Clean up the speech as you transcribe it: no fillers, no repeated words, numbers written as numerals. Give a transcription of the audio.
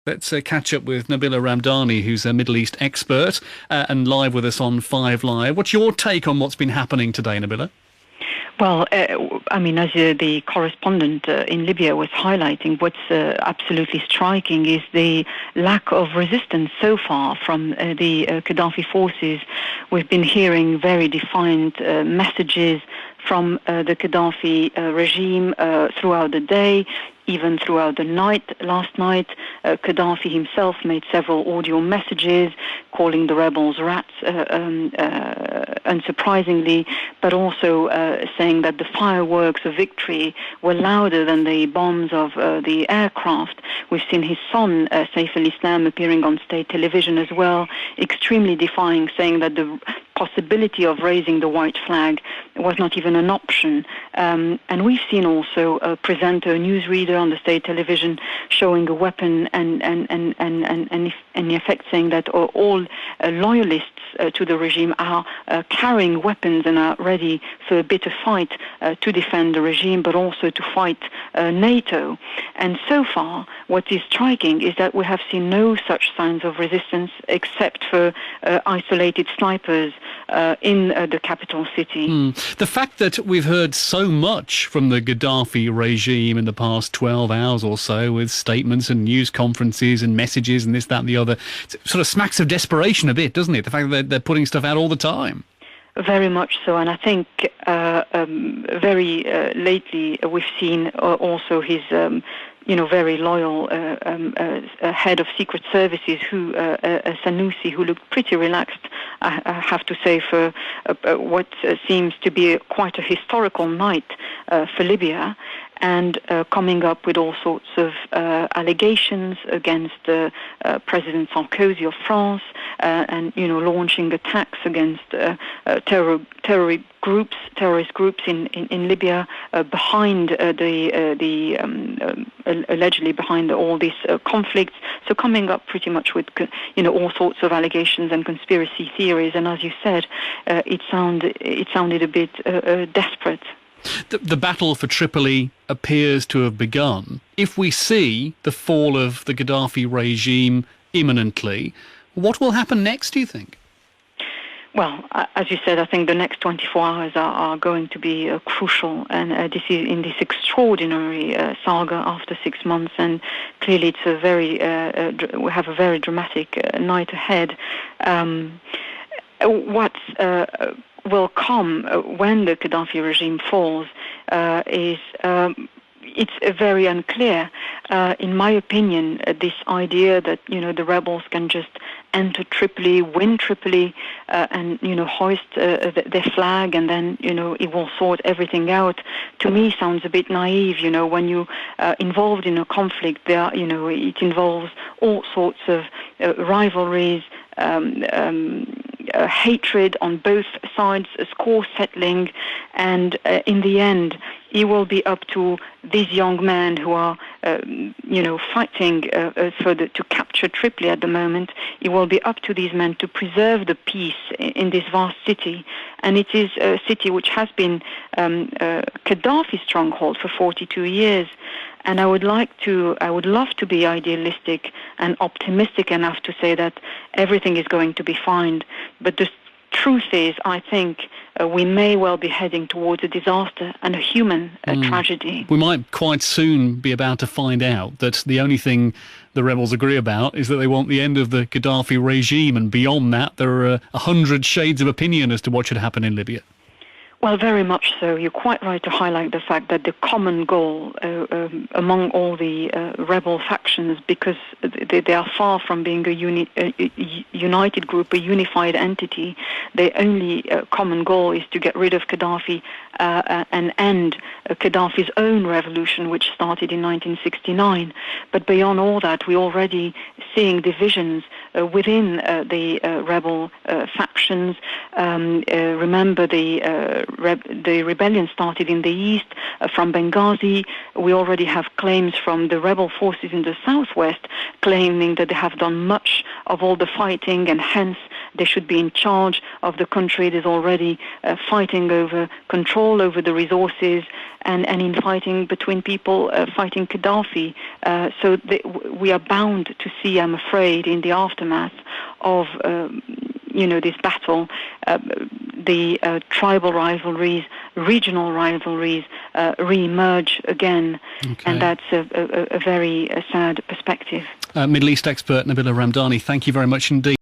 Let's catch up with Nabila Ramdani, who's a Middle East expert and live with us on 5 Live. What's your take on what's been happening today, Nabila? Well, as the correspondent in Libya was highlighting, what's absolutely striking is the lack of resistance so far from the Gaddafi forces. We've been hearing very defiant messages from the Gaddafi regime throughout the day, even throughout the night. Last night, Gaddafi himself made several audio messages calling the rebels rats, unsurprisingly, but also saying that the fireworks of victory were louder than the bombs of the aircraft. We've seen his son, Saif al-Islam, appearing on state television as well, extremely defying, saying that the possibility of raising the white flag was not even an option. And we've seen also a presenter, a newsreader on the state television showing a weapon and in effect saying that all loyalists to the regime are carrying weapons and are ready for a bitter fight to defend the regime, but also to fight NATO. And so far, what is striking is that we have seen no such signs of resistance except for isolated snipers in the capital city. The fact that we've heard so much from the Gaddafi regime in the past 12 hours or so, with statements and news conferences and messages and this, that and the other, sort of smacks of desperation a bit, doesn't it? The fact that they're putting stuff out all the time. Very much so, and I think very lately we've seen also his very loyal head of secret services, who Sanusi, who looked pretty relaxed, I have to say, for what seems to be quite a historical night for Libya, and coming up with all sorts of allegations against President Sarkozy of France, and launching attacks against terrorist groups in Libya, behind allegedly behind all these conflicts. So coming up pretty much with all sorts of allegations and conspiracy theories, and as you said, it sounded a bit desperate. The battle for Tripoli appears to have begun. If we see the fall of the Gaddafi regime imminently, what will happen next, do you think? Well, as you said, I think the next 24 hours are going to be crucial, and this is in this extraordinary saga after 6 months, and clearly it's a very we have a very dramatic night ahead. What will come when the Gaddafi regime falls is it's very unclear. In my opinion, this idea that the rebels can just enter Tripoli, win Tripoli, and hoist their flag, and then it will sort everything out, to me sounds a bit naive. When you involved in a conflict, it involves all sorts of rivalries, hatred on both sides, score settling, and in the end, it will be up to these young men who are, fighting to capture Tripoli at the moment. It will be up to these men to preserve the peace in this vast city, and it is a city which has been Gaddafi's stronghold for 42 years. And I would love to be idealistic and optimistic enough to say that everything is going to be fine. But the truth is, I think we may well be heading towards a disaster and a human tragedy. We might quite soon be about to find out that the only thing the rebels agree about is that they want the end of the Gaddafi regime, and beyond that there are 100 shades of opinion as to what should happen in Libya. Well, very much so. You're quite right to highlight the fact that the common goal among all the rebel factions, because they are far from being a united group, a unified entity, their only common goal is to get rid of Gaddafi and end Gaddafi's own revolution, which started in 1969. But beyond all that, we're already seeing divisions within the rebel factions. Remember the rebellion started in the east from Benghazi. We already have claims from the rebel forces in the southwest claiming that they have done much of all the fighting, and hence They should be in charge of the country. There's already fighting over control over the resources and infighting between people fighting Gaddafi. So we are bound to see, I'm afraid, in the aftermath of this battle, the tribal rivalries, regional rivalries re-emerge again. Okay. And that's a very sad perspective. Middle East expert Nabila Ramdani, thank you very much indeed.